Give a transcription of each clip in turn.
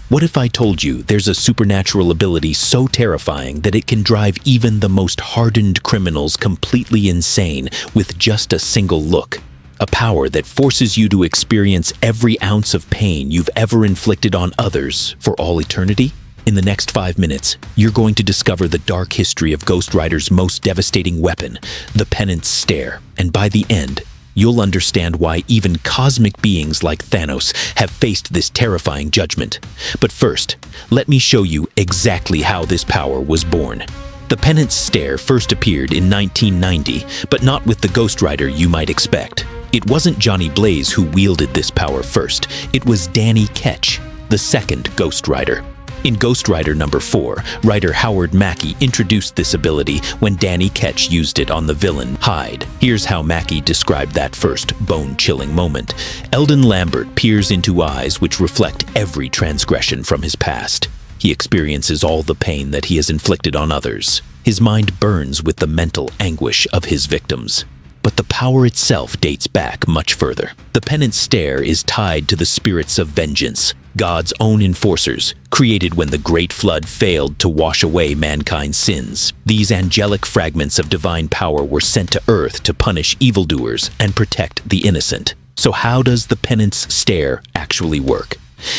What if I told you there's a supernatural ability so terrifying that it can drive even the most hardened criminals completely insane with just a single look? A power that forces you to experience every ounce of pain you've ever inflicted on others for all eternity? In the next 5 minutes, you're going to discover the dark history of Ghost Rider's most devastating weapon, the Penance Stare, and by the end, you'll understand why even cosmic beings like Thanos have faced this terrifying judgment. But first, let me show you exactly how this power was born. The Penance Stare first appeared in 1990, but not with the Ghost Rider you might expect. It wasn't Johnny Blaze who wielded this power first, it was Danny Ketch, the second Ghost Rider. In Ghost Rider number 4, writer Howard Mackie introduced this ability when Danny Ketch used it on the villain Hyde. Here's how Mackie described that first bone-chilling moment. Eldon Lambert peers into eyes which reflect every transgression from his past. He experiences all the pain that he has inflicted on others. His mind burns with the mental anguish of his victims. But the power itself dates back much further. The Penance Stare is tied to the spirits of vengeance, God's own enforcers, created when the Great Flood failed to wash away mankind's sins. These angelic fragments of divine power were sent to earth to punish evildoers and protect the innocent. So how does the Penance Stare actually work?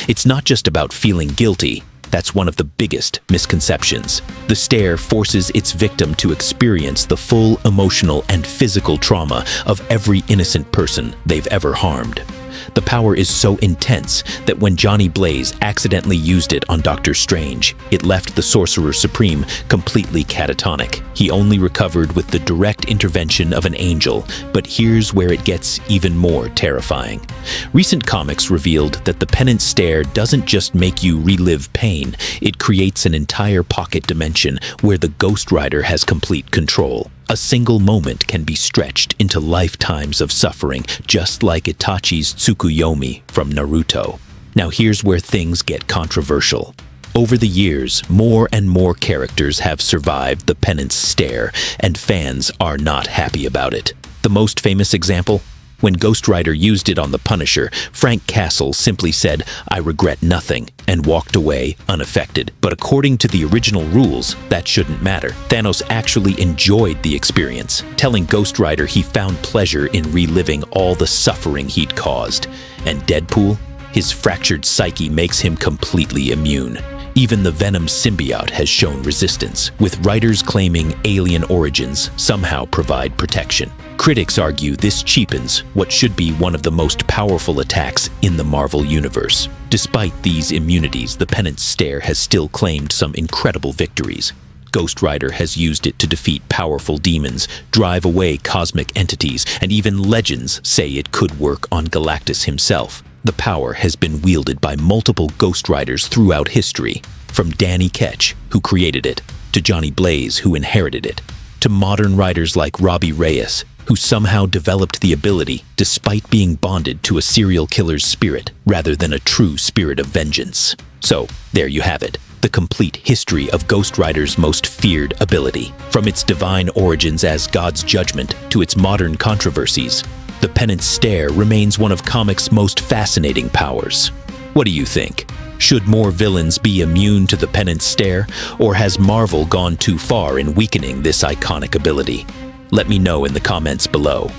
It's not just about feeling guilty. That's one of the biggest misconceptions. The stare forces its victim to experience the full emotional and physical trauma of every innocent person they've ever harmed. The power is so intense that when Johnny Blaze accidentally used it on Doctor Strange, it left the Sorcerer Supreme completely catatonic. He only recovered with the direct intervention of an angel, but here's where it gets even more terrifying. Recent comics revealed that the Penance Stare doesn't just make you relive pain, it creates an entire pocket dimension where the Ghost Rider has complete control. A single moment can be stretched into lifetimes of suffering, just like Itachi's Tsukuyomi from Naruto. Now here's where things get controversial. Over the years, more and more characters have survived the Penance Stare, and fans are not happy about it. The most famous example? When Ghost Rider used it on the Punisher, Frank Castle simply said, "I regret nothing," and walked away unaffected. But according to the original rules, that shouldn't matter. Thanos actually enjoyed the experience, telling Ghost Rider he found pleasure in reliving all the suffering he'd caused. And Deadpool? His fractured psyche makes him completely immune. Even the Venom symbiote has shown resistance, with writers claiming alien origins somehow provide protection. Critics argue this cheapens what should be one of the most powerful attacks in the Marvel Universe. Despite these immunities, the Penance Stare has still claimed some incredible victories. Ghost Rider has used it to defeat powerful demons, drive away cosmic entities, and even legends say it could work on Galactus himself. The power has been wielded by multiple Ghost Riders throughout history, from Danny Ketch, who created it, to Johnny Blaze, who inherited it, to modern writers like Robbie Reyes, who somehow developed the ability despite being bonded to a serial killer's spirit rather than a true spirit of vengeance. So, there you have it, the complete history of Ghost Rider's most feared ability. From its divine origins as God's judgment to its modern controversies, the Penance Stare remains one of comics' most fascinating powers. What do you think? Should more villains be immune to the Penance Stare, or has Marvel gone too far in weakening this iconic ability? Let me know in the comments below.